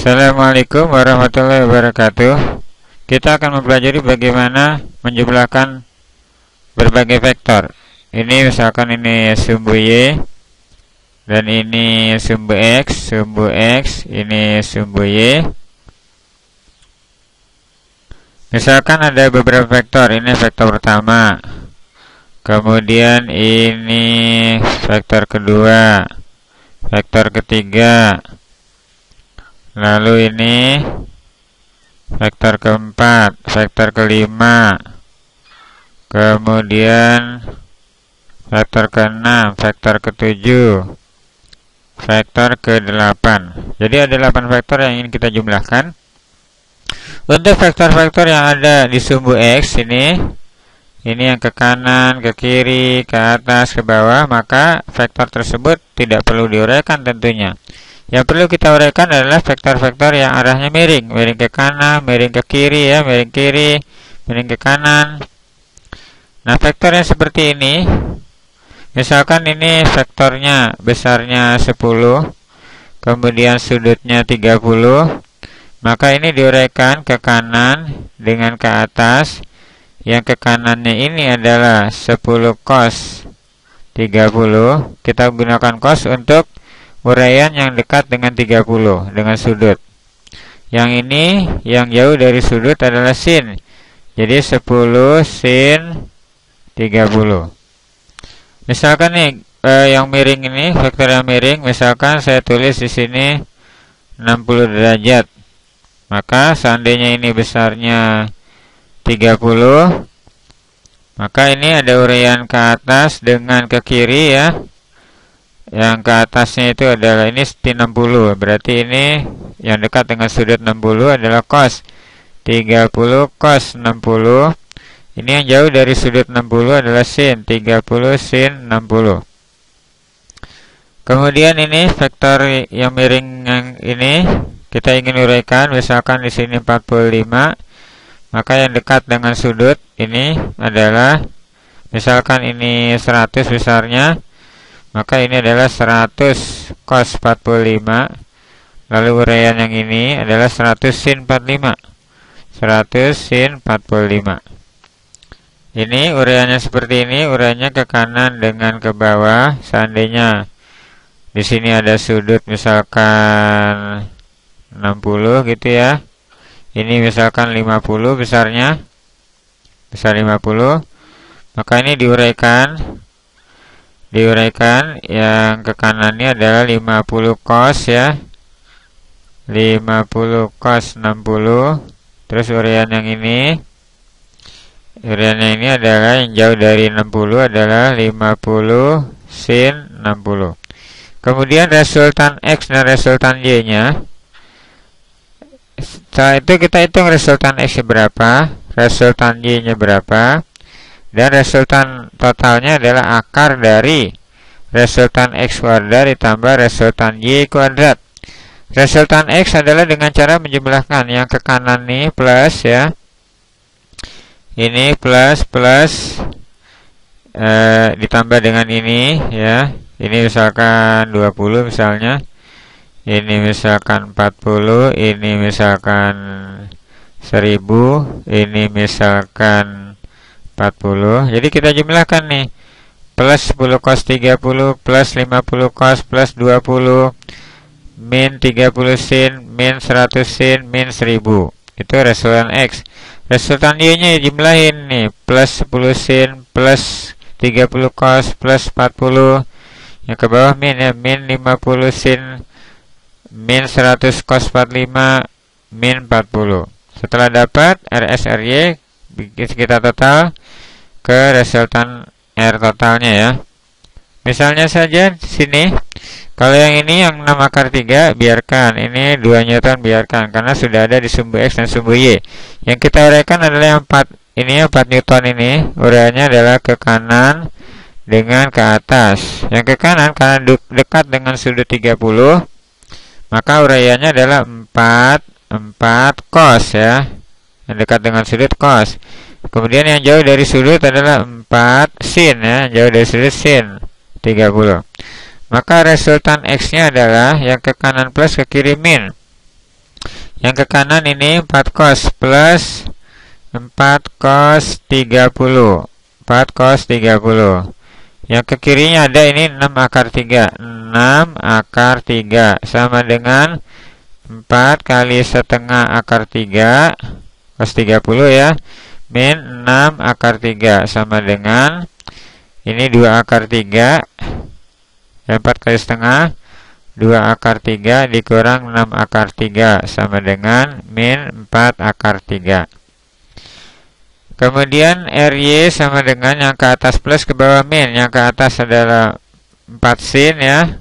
Assalamualaikum warahmatullahi wabarakatuh. Kita akan mempelajari bagaimana menjumlahkan berbagai vektor. Ini misalkan ini sumbu Y dan ini sumbu X, ini sumbu Y. Misalkan ada beberapa vektor, ini vektor pertama, kemudian ini vektor kedua, vektor ketiga, lalu ini vektor keempat, vektor kelima, kemudian vektor keenam, vektor ketujuh, vektor ke-8. Jadi ada 8 vektor yang ingin kita jumlahkan. Untuk vektor-vektor yang ada di sumbu X ini yang ke kanan, ke kiri, ke atas, ke bawah, maka vektor tersebut tidak perlu diuraikan tentunya. Yang perlu kita uraikan adalah vektor-vektor yang arahnya miring ke kanan, miring ke kiri ya, miring kiri, miring ke kanan. Nah, vektor yang seperti ini, misalkan ini vektornya besarnya 10, kemudian sudutnya 30, maka ini diuraikan ke kanan dengan ke atas. Yang ke kanannya ini adalah 10 cos 30. Kita gunakan cos untuk uraian yang dekat dengan 30 dengan sudut. Yang ini yang jauh dari sudut adalah sin. Jadi 10 sin 30. Misalkan nih yang miring ini, vektor yang miring, misalkan saya tulis di sini 60 derajat. Maka seandainya ini besarnya 30, maka ini ada uraian ke atas dengan ke kiri ya. Yang ke atasnya itu adalah ini 60. Berarti ini yang dekat dengan sudut 60 adalah cos 30 cos 60. Ini yang jauh dari sudut 60 adalah sin 30 sin 60. Kemudian ini vektor yang miring yang ini kita ingin uraikan, misalkan di sini 45. Maka yang dekat dengan sudut ini adalah, misalkan ini 100 besarnya, maka ini adalah 100 cos 45. Lalu uraian yang ini adalah 100 sin 45. 100 sin 45. Ini uraiannya seperti ini, uraiannya ke kanan dengan ke bawah. Seandainya di sini ada sudut misalkan 60 gitu ya. Ini misalkan 50 besarnya, besar 50, maka ini diuraikan yang ke kanannya adalah 50 cos ya, 50 cos 60. Terus uraian yang ini, uraiannya ini adalah yang jauh dari 60 adalah 50 sin 60. Kemudian resultan X dan resultan Y nya, setelah itu kita hitung resultan X berapa, resultan Y nya berapa, dan resultan totalnya adalah akar dari resultan X kuadrat ditambah resultan Y kuadrat. Resultan X adalah dengan cara menjumlahkan yang ke kanan nih plus ya, ini plus ditambah dengan ini ya, ini misalkan 20 misalnya, ini misalkan 40, ini misalkan 1000, ini misalkan 40. Jadi kita jumlahkan nih, plus 10 cos 30 plus 50 cos plus 20 min 30 sin min 100 sin min 1000. Itu resultan X. Resultan Y nya jumlahin nih, plus 10 sin plus 30 cos plus 40. Yang ke bawah min ya, min 50 sin min 100 cos 45 min 40. Setelah dapat RS RY, kita total ke resultan R totalnya ya. Misalnya saja di sini, kalau yang ini yang 6 akar 3 biarkan, ini 2 Newton biarkan karena sudah ada di sumbu X dan sumbu Y. Yang kita uraikan adalah yang 4 ini, 4 Newton ini, uraiannya adalah ke kanan dengan ke atas. Yang ke kanan karena dekat dengan sudut 30, maka uraiannya adalah 4 cos ya, yang dekat dengan sudut cos. Kemudian yang jauh dari sudut adalah 4 sin ya, jauh dari sudut sin 30. Maka resultan X nya adalah yang ke kanan plus ke kiri min. Yang ke kanan ini 4 cos plus 4 cos 30. 4 cos 30. Yang ke kirinya ada ini 6 akar 3. 6 akar 3 sama dengan 4 kali setengah akar 3 cos 30 ya, min 6 akar 3 sama dengan ini 2 akar 3 ya, 4 kali setengah 2 akar 3 dikurang 6 akar 3 sama dengan min 4 akar 3. Kemudian RY sama dengan yang ke atas plus ke bawah min. Yang ke atas adalah 4 sin ya.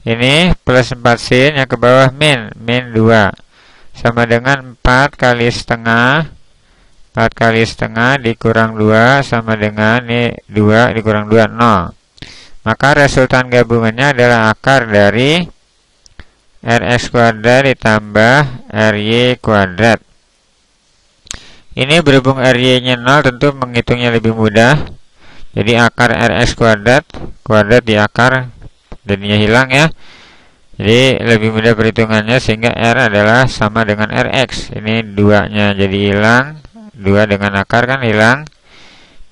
Ini plus 4 sin, yang ke bawah min 2. Sama dengan 4 kali setengah. 4 kali setengah dikurang 2 sama dengan ini 2 dikurang 2, 0. Maka resultan gabungannya adalah akar dari Rx kuadrat ditambah Ry kuadrat. Ini berhubung Ry-nya 0, tentu menghitungnya lebih mudah. Jadi akar Rx kuadrat di akar, jadinya hilang ya. Jadi lebih mudah perhitungannya sehingga R adalah sama dengan Rx. Ini 2-nya jadi hilang, 2 dengan akar kan hilang.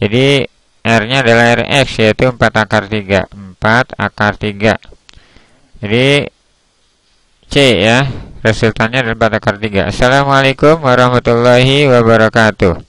Jadi R-nya adalah Rx, yaitu 4 akar 3. 4 akar 3. Jadi C ya, resultannya adalah 4 akar 3. Assalamualaikum warahmatullahi wabarakatuh.